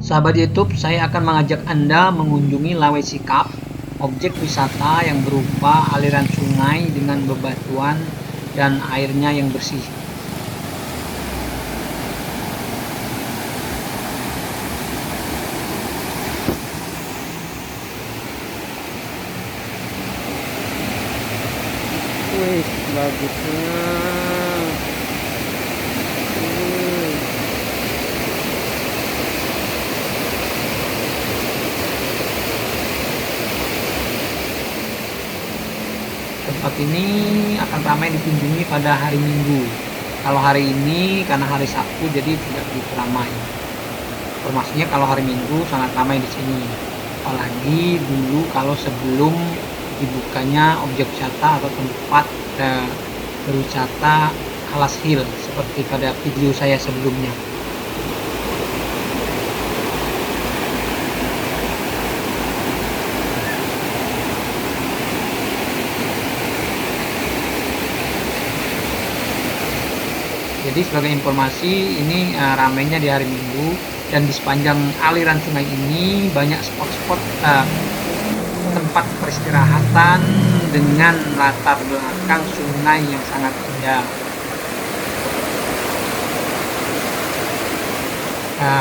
Sahabat YouTube, saya akan mengajak Anda mengunjungi Lawesi Cup, objek wisata yang berupa aliran sungai dengan bebatuan dan airnya yang bersih. Wih, bagusnya. Tempat ini akan ramai dikunjungi pada hari Minggu. Kalau hari ini karena hari Sabtu jadi tidak begitu ramai. Informasinya kalau hari Minggu sangat ramai di sini. Apalagi dulu kalau sebelum dibukanya objek wisata atau tempat berwisata Alas Hill seperti pada video saya sebelumnya. Jadi sebagai informasi ini ramainya di hari Minggu, dan di sepanjang aliran sungai ini banyak spot-spot tempat peristirahatan dengan latar belakang sungai yang sangat indah.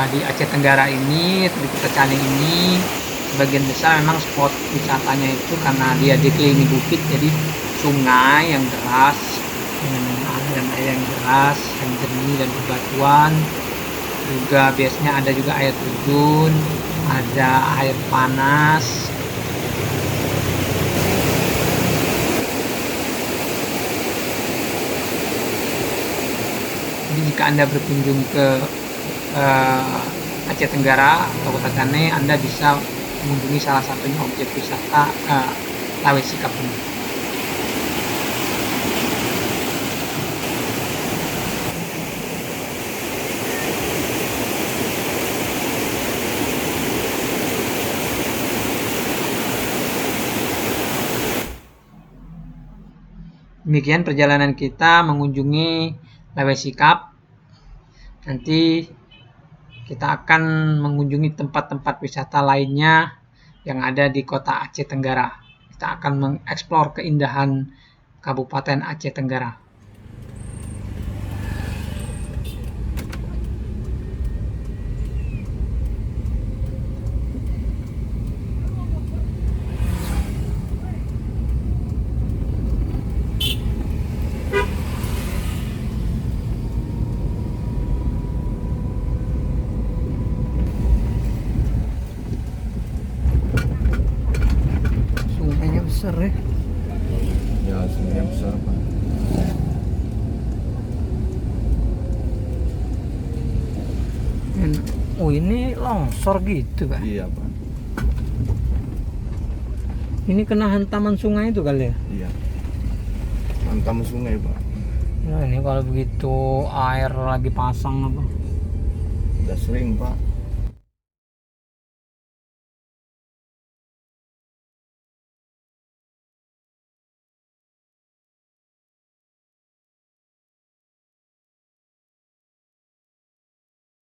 Di Aceh Tenggara ini, di Kota Caning ini, sebagian besar memang spot wisatanya itu karena dia dikelilingi bukit, jadi sungai yang deras dengan aliran air yang deras, yang jernih dan berbatuan. Juga biasanya ada juga air terjun, ada air panas. Jadi jika Anda berkunjung ke Aceh Tenggara atau Kota Caning, Anda bisa mengunjungi salah satunya objek wisata Lawesi Cup ini. Demikian perjalanan kita mengunjungi Lawesi Cup. Nanti kita akan mengunjungi tempat-tempat wisata lainnya yang ada di kota Aceh Tenggara. Kita akan mengeksplor keindahan Kabupaten Aceh Tenggara. Sungainya besar ya. Ya, sungainya besar, Pak. Oh, ini longsor gitu Pak. Iya, Pak. Ini kena hantaman sungai itu kali ya? Iya. Hantam sungai, Pak. Nah, ini kalau begitu air lagi pasang apa? Udah sering, Pak.